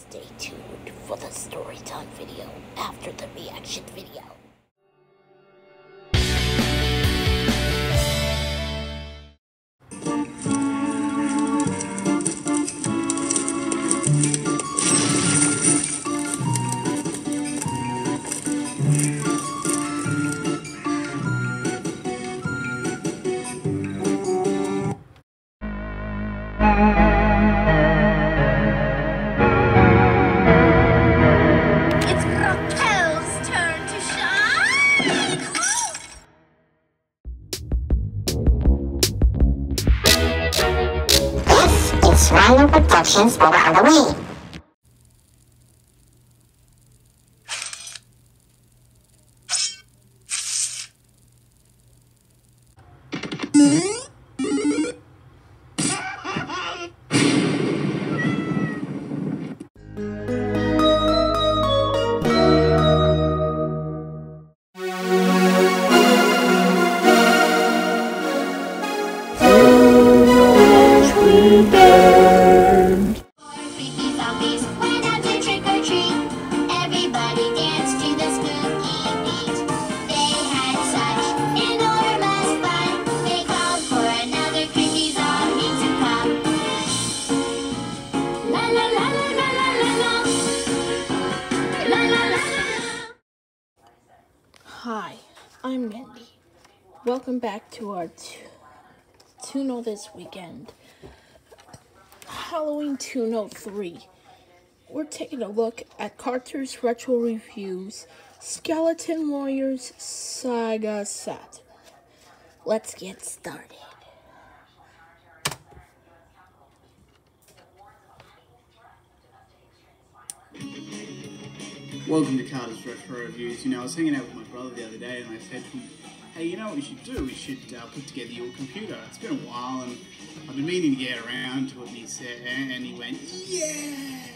Stay tuned for the story time video after the reaction video. Rhino Productions for Halloween. Hi, I'm Mandy. Welcome back to our Toono this weekend. Halloweentoono 3. We're taking a look at Carter's Retro Reviews, Skeleton Warriors, Sega Saturn. Let's get started. Welcome to Carter's Retro Reviews. I was hanging out with my brother the other day and I said to him, hey, you know what we should do? We should put together your computer. It's been a while and I've been meaning to get around to it. And he went, yeah!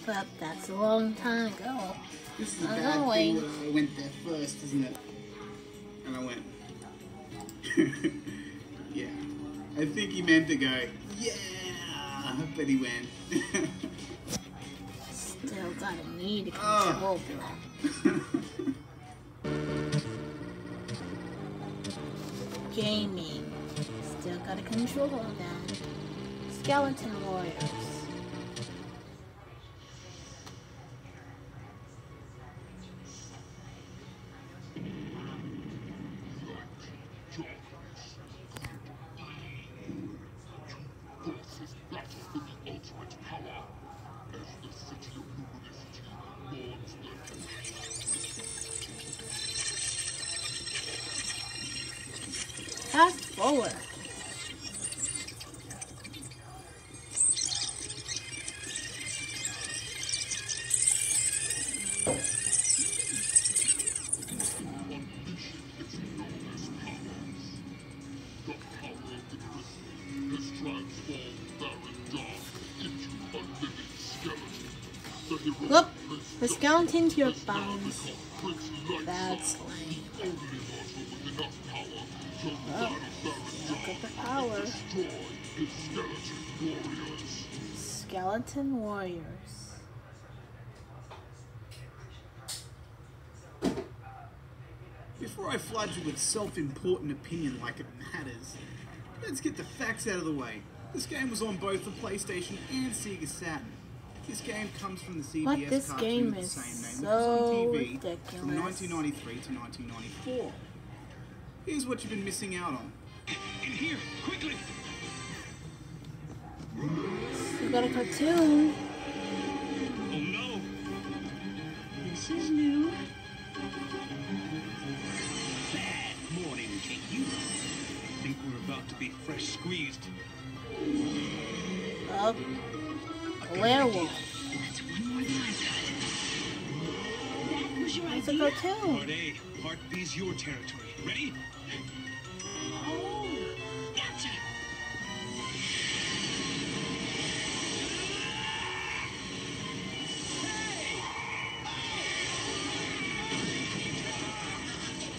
But that's a long time ago. This is a bad thing that I went there first, isn't it? And I went, yeah. I think he meant to go, yeah! But he went. Still gotta need a control block. Gaming. Still got a control that. Skeleton Warriors. Fast forward. Whoop! The skeleton to your bones. That's lame. Oh, look at the power. Skeleton Warriors. Before I flood you with self-important opinion like it matters, let's get the facts out of the way. This game was on both the PlayStation and Sega Saturn. This game comes from the CBS cartoon with the same name, which was on TV from 1993 to 1994. Here's what you've been missing out on. In here, quickly! You got a cartoon. Oh no! This is new. Bad morning to you. I think we're about to be fresh squeezed. Oh, a werewolf. That's one more time. That was your It's a idea? cartoon. Part A, Part B's your territory. Ready? Oh, gotcha!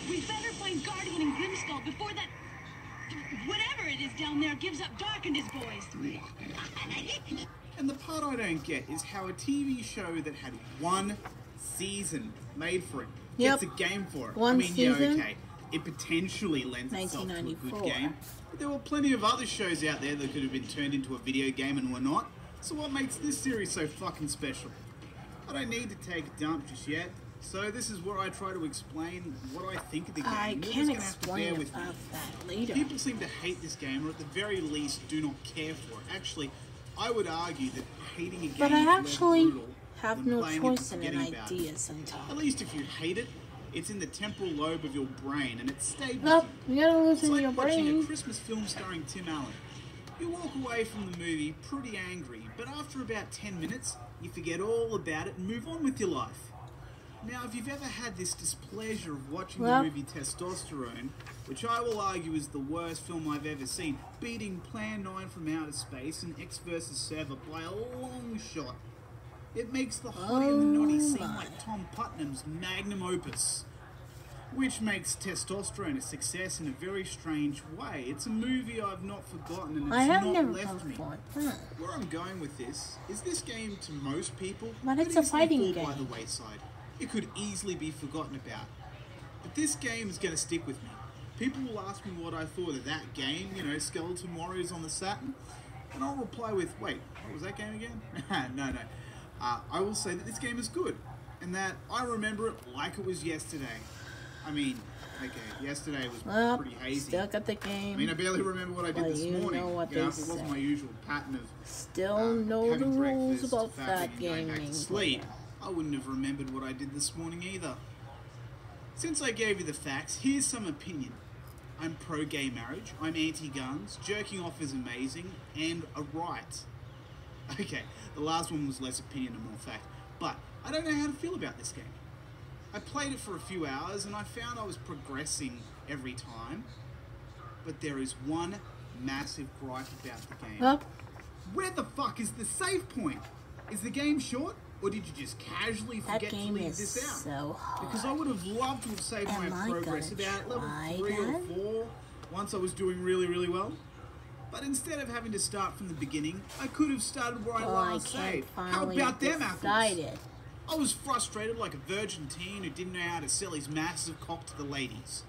We better find Guardian and Grimskull before that... whatever it is down there gives up Dark and his boys. And the part I don't get is how a TV show that had one season made for it gets a game for it. One season? Yeah, okay, it potentially lends itself to a good game. But there were plenty of other shows out there that could have been turned into a video game and were not. So what makes this series so fucking special? I don't need to take a dump just yet. So this is where I try to explain what I think of the game. I can explain about that later. People seem to hate this game, or at the very least do not care for it. Actually, I would argue that hating a game but I actually is less brutal have than no playing choice it in and an forgetting about idea it. sometimes. At least if you hate it, it's in the temporal lobe of your brain, and it stayed with Nope, you. you gotta It's listen like to your watching a brain. Christmas film starring Tim Allen. You walk away from the movie pretty angry, but after about 10 minutes, you forget all about it and move on with your life. Now, if you've ever had this displeasure of watching the movie Testosterone, which I will argue is the worst film I've ever seen, beating Plan 9 from Outer Space and X vs. Sever by a long shot, it makes the hottie and the naughty seem like Tom Putnam's magnum opus. Which makes Testosterone a success in a very strange way. It's a movie I've not forgotten, and it's not left me. Where I'm going with this is this game to most people But it's could a fighting easily fall by game. the wayside. It could easily be forgotten about. But this game is going to stick with me. People will ask me what I thought of that game, you know, Skeleton Warriors on the Saturn, and I'll reply with, wait, what was that game again? No. I will say that this game is good, and that I remember it like it was yesterday. I mean, okay, yesterday was pretty hazy. Still got the game. I mean, I barely remember what I did this morning. What if it say. wasn't my usual pattern of Still know the having rules breakfast, about fapping, that and going back gaming. to sleep, I wouldn't have remembered what I did this morning either. Since I gave you the facts, here's some opinion. I'm pro-gay marriage, I'm anti-guns, jerking off is amazing, and a right. Okay, the last one was less opinion and more fact, but I don't know how to feel about this game. I played it for a few hours and I found I was progressing every time, but there is one massive gripe about the game. Where the fuck is the save point? Is the game short, or did you just casually forget to leave this out? So hard. Because I would have loved to have saved my progress about level 3 or 4 once I was doing really, really well. But instead of having to start from the beginning, I could have started where I last saved. How about them apples? I was frustrated like a virgin teen who didn't know how to sell his massive cock to the ladies.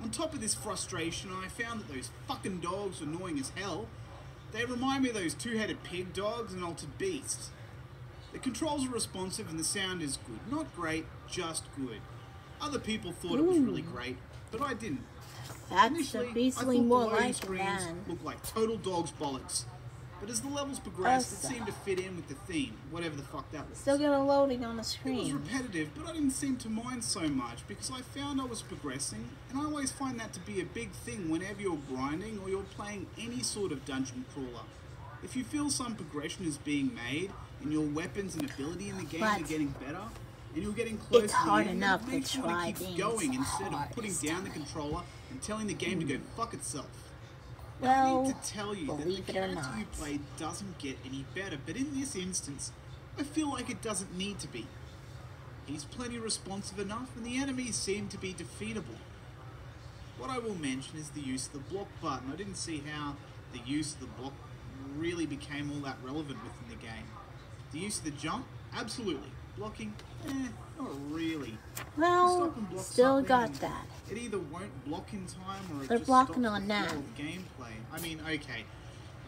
On top of this frustration, I found that those fucking dogs were annoying as hell. They remind me of those two-headed pig dogs and altered beasts. The controls are responsive and the sound is good. Not great, just good. Other people thought it was really great, but I didn't. That's Initially, basically I thought more the loading like screens that. looked like total dog's bollocks. But as the levels progressed, it seemed to fit in with the theme, whatever the fuck that was. Still got a loading on the It was screen. repetitive, but I didn't seem to mind so much because I found I was progressing, and I always find that to be a big thing whenever you're grinding or you're playing any sort of dungeon crawler. If you feel some progression is being made, and your weapons and ability in the game are getting better, and you're getting close It's to the hard end, enough it makes to you want try to keep things going instead of hard putting as down the controller and telling the game to go fuck itself. I Well, need to tell you that the believe it or character not. you play doesn't get any better, but in this instance, I feel like it doesn't need to be. He's plenty responsive enough, and the enemies seem to be defeatable. What I will mention is the use of the block button. I didn't see how the use of the block really became all that relevant within the game. The use of the jump? Absolutely. Blocking? Not really. Well, still got that. It either won't block in time or it They're just blocking stops on the that. flow of gameplay. I mean, okay,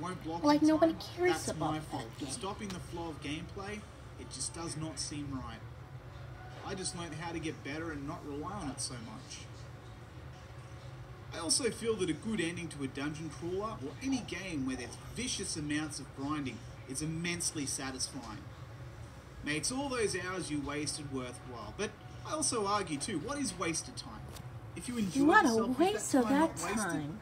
won't block Like in time, nobody cares that's about my that fault. But game. stopping the flow of gameplay, it just does not seem right. I just learned how to get better and not rely on it so much. I also feel that a good ending to a dungeon crawler or any game where there's vicious amounts of grinding is immensely satisfying. Makes all those hours you wasted worthwhile. But I also argue too, what is wasted time? If you enjoy What a yourself, is waste that of time that not wasted? time.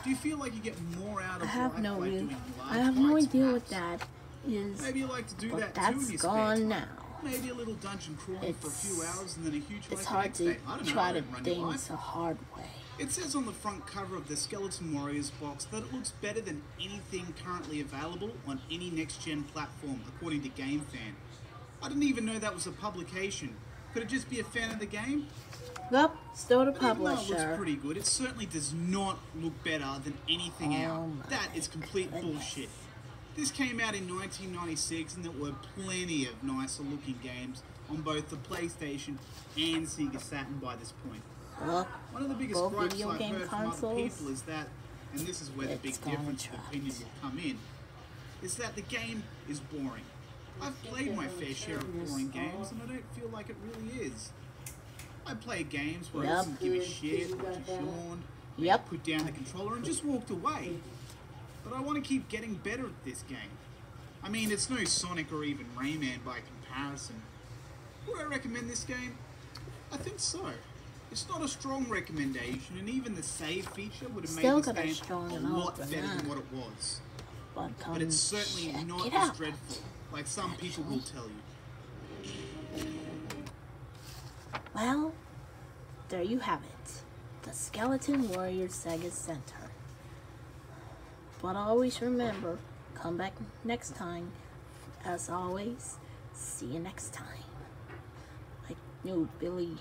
Do you feel like you get more out of I have life no by idea. doing large I have no hikes, idea what perhaps? that is. Maybe you like to do But that too in that's your spare gone time. now. Maybe a little dungeon crawling for a few hours and then a huge hike It's the hard next to day. I don't know, try I to don't run your life. things a hard way. It says on the front cover of the Skeleton Warriors box that it looks better than anything currently available on any next-gen platform, according to GameFan. I didn't even know that was a publication. Could it just be a fan of the game? Well, Still the But even though it publisher. looks pretty good, it certainly does not look better than anything out. That is complete bullshit. This came out in 1996 and there were plenty of nicer looking games on both the PlayStation and Sega Saturn by this point. One of the biggest gripes I've heard from other people is that, and this is where the big difference of opinion will come in, is that the game is boring. I've played my fair share of boring games and I don't feel like it really is. I played games where I didn't give a shit, or just yawned, put down the controller and just walked away. But I want to keep getting better at this game. I mean, it's no Sonic or even Rayman by comparison. Would I recommend this game? I think so. It's not a strong recommendation, and even the save feature would have made this game a lot better than what it was. But it's certainly not as dreadful, like some people will tell you. Well, there you have it. The Skeleton Warriors Sega Saturn. But always remember, come back next time. As always, see you next time. I knew Billy,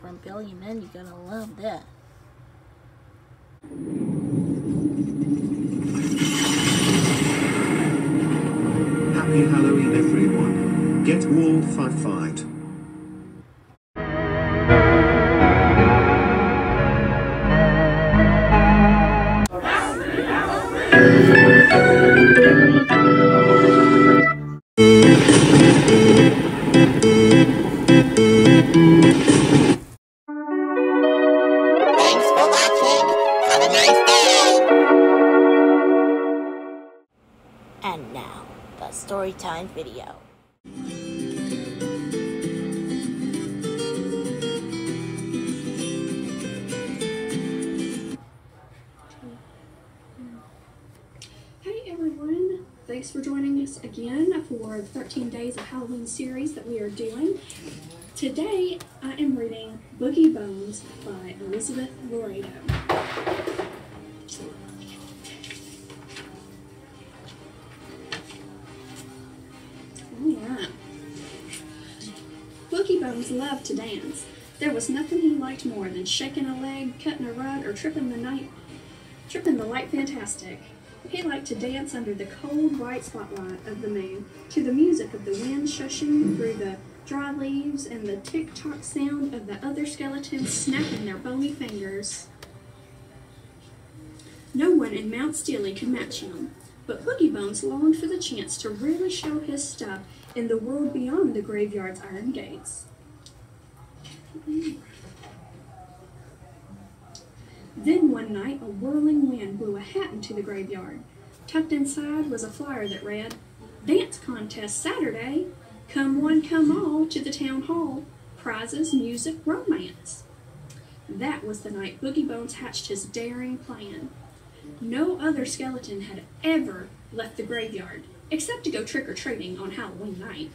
from Billy and Mandy, you're gonna love that. Happy Halloween, everyone. Get all fight. Thanks for watching. Have a nice day. And now, the Storytime video. Hey everyone, thanks for joining us again for the 13 Days of Halloween series that we are doing. Today I am reading Boogie Bones by Elizabeth Laredo. Alright. Boogie Bones loved to dance. There was nothing he liked more than shaking a leg, cutting a rug, or tripping the light fantastic. He liked to dance under the cold, white spotlight of the moon, to the music of the wind shushing through the dry leaves and the tick-tock sound of the other skeletons snapping their bony fingers. No one in Mount Steely could match him, but Boogie Bones longed for the chance to really show his stuff in the world beyond the graveyard's iron gates. Then one night, a whirling wind blew a hat into the graveyard. Tucked inside was a flyer that read, "Dance Contest Saturday. Come one, come all to the town hall. Prizes, music, romance." That was the night Boogie Bones hatched his daring plan. No other skeleton had ever left the graveyard, except to go trick-or-treating on Halloween night.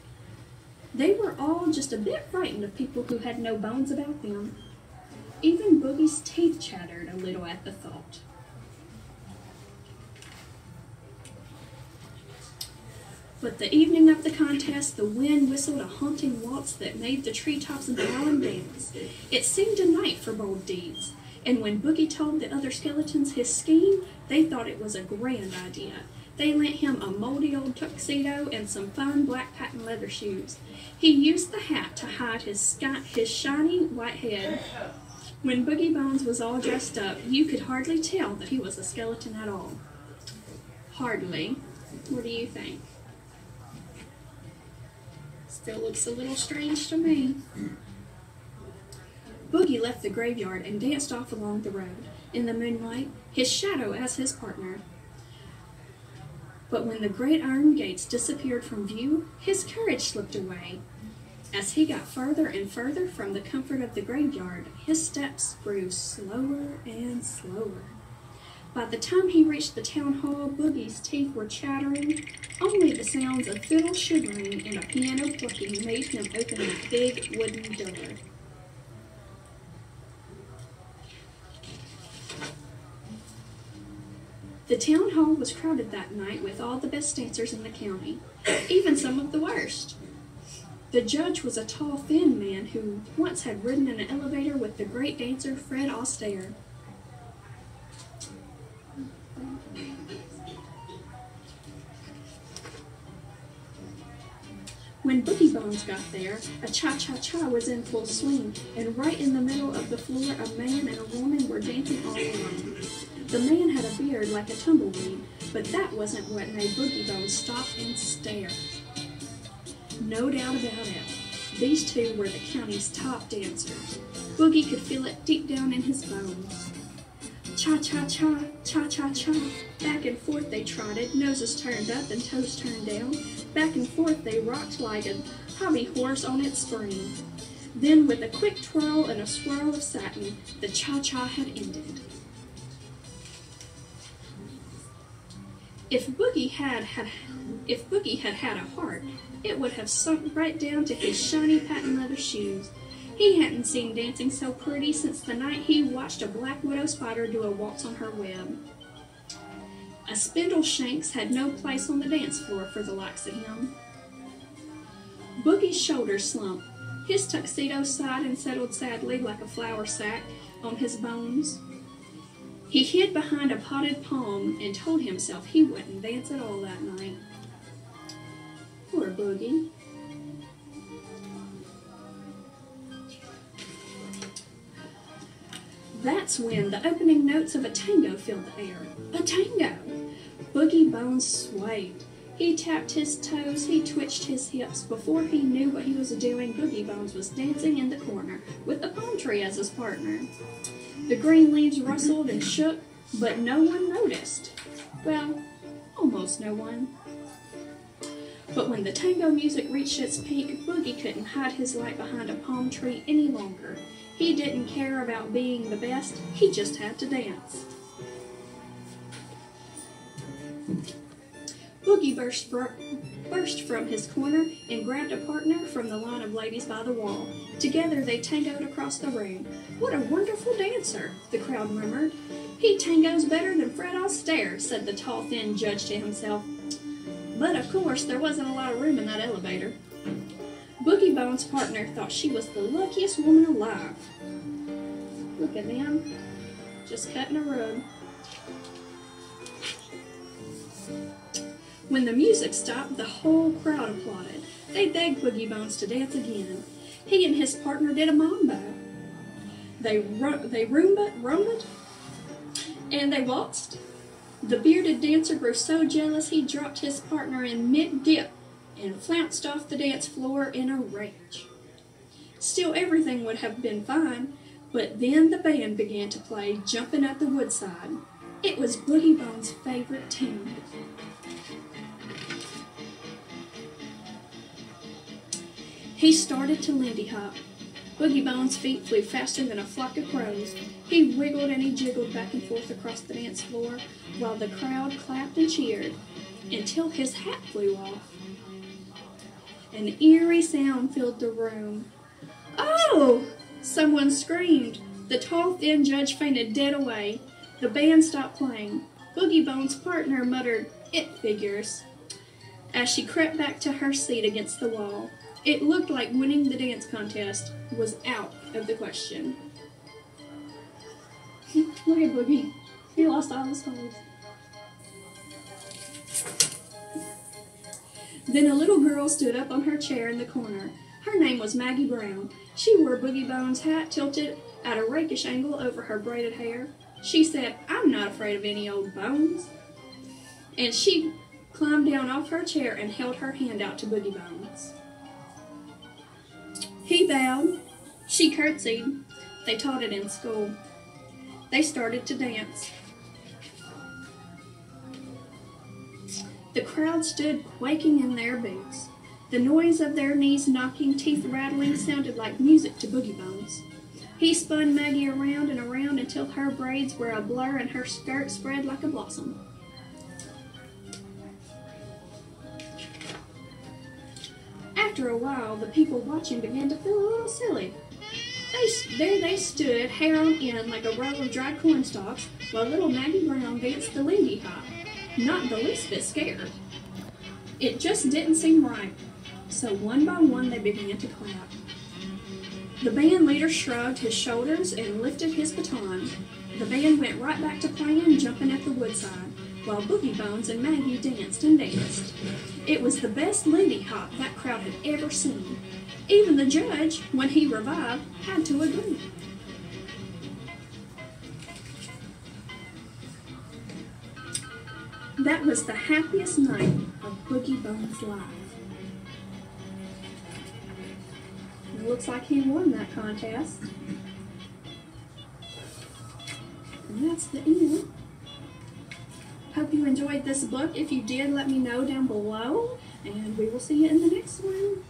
They were all just a bit frightened of people who had no bones about them. Even Boogie's teeth chattered a little at the thought. But the evening of the contest, the wind whistled a haunting waltz that made the treetops bow and dance. It seemed a night for bold deeds, and when Boogie told the other skeletons his scheme, they thought it was a grand idea. They lent him a moldy old tuxedo and some fine black patent leather shoes. He used the hat to hide his shiny white head. When Boogie Bones was all dressed up, you could hardly tell that he was a skeleton at all. Hardly. What do you think? Still looks a little strange to me. Boogie left the graveyard and danced off along the road, in the moonlight, his shadow as his partner. But when the great iron gates disappeared from view, his courage slipped away. As he got further and further from the comfort of the graveyard, his steps grew slower and slower. By the time he reached the town hall, Boogie's teeth were chattering. Only the sounds of fiddles shivering and a piano plucking made him open a big wooden door. The town hall was crowded that night with all the best dancers in the county, even some of the worst. The judge was a tall, thin man who once had ridden in an elevator with the great dancer Fred Astaire. When Boogie Bones got there, a cha-cha-cha was in full swing, and right in the middle of the floor, a man and a woman were dancing all alone. The man had a beard like a tumbleweed, but that wasn't what made Boogie Bones stop and stare. No doubt about it, these two were the county's top dancers. Boogie could feel it deep down in his bones. Cha-cha-cha, cha-cha-cha, back and forth they trotted, noses turned up and toes turned down. Back and forth they rocked like a hobby horse on its spring. Then with a quick twirl and a swirl of satin, the cha-cha had ended. If Boogie had had a heart, it would have sunk right down to his shiny patent leather shoes. He hadn't seen dancing so pretty since the night he watched a black widow spider do a waltz on her web. A spindle shanks had no place on the dance floor for the likes of him. Boogie's shoulders slumped. His tuxedo sighed and settled sadly like a flour sack on his bones. He hid behind a potted palm and told himself he wouldn't dance at all that night. Poor Boogie. That's when the opening notes of a tango filled the air. A tango! Boogie Bones swayed. He tapped his toes, he twitched his hips. Before he knew what he was doing, Boogie Bones was dancing in the corner, with a palm tree as his partner. The green leaves rustled and shook, but no one noticed. Well, almost no one. But when the tango music reached its peak, Boogie couldn't hide his light behind a palm tree any longer. He didn't care about being the best, he just had to dance. Boogie burst from his corner and grabbed a partner from the line of ladies by the wall. Together they tangoed across the room. What a wonderful dancer, the crowd murmured. He tangos better than Fred Astaire, said the tall, thin judge to himself. But of course, there wasn't a lot of room in that elevator. Boogie Bones' partner thought she was the luckiest woman alive. Look at them, just cutting a rug. When the music stopped, the whole crowd applauded. They begged Boogie Bones to dance again. He and his partner did a mambo. They rumbaed, and they waltzed. The bearded dancer grew so jealous he dropped his partner in mid-dip and flounced off the dance floor in a rage. Still, everything would have been fine, but then the band began to play Jumpin' at the Woodside. It was Boogie Bones' favorite tune. He started to Lindy Hop. Boogie Bones' feet flew faster than a flock of crows. He wiggled and he jiggled back and forth across the dance floor while the crowd clapped and cheered until his hat flew off. An eerie sound filled the room. Oh! Someone screamed. The tall, thin judge fainted dead away. The band stopped playing. Boogie Bones' partner muttered, "It figures," as she crept back to her seat against the wall. It looked like winning the dance contest was out of the question. Look at Boogie. He lost all his clothes. Then a little girl stood up on her chair in the corner. Her name was Maggie Brown. She wore Boogie Bones' hat tilted at a rakish angle over her braided hair. She said, "I'm not afraid of any old bones." And she climbed down off her chair and held her hand out to Boogie Bones. He bowed. She curtsied. They taught it in school. They started to dance. The crowd stood quaking in their boots. The noise of their knees knocking, teeth rattling, sounded like music to Boogie Bones. He spun Maggie around and around until her braids were a blur and her skirt spread like a blossom. After a while, the people watching began to feel a little silly. There they stood, hair on end like a row of dried cornstalks, while little Maggie Brown danced the Lindy Hop, not the least bit scared. It just didn't seem right. so one by one they began to clap. The band leader shrugged his shoulders and lifted his baton. The band went right back to playing Jumping at the Woodside, while Boogie Bones and Maggie danced and danced. It was the best Lindy Hop that crowd had ever seen. Even the judge, when he revived, had to agree. That was the happiest night of Boogie Bones' life. It looks like he won that contest. And that's the end. Hope you enjoyed this book. If you did, let me know down below. And we will see you in the next one.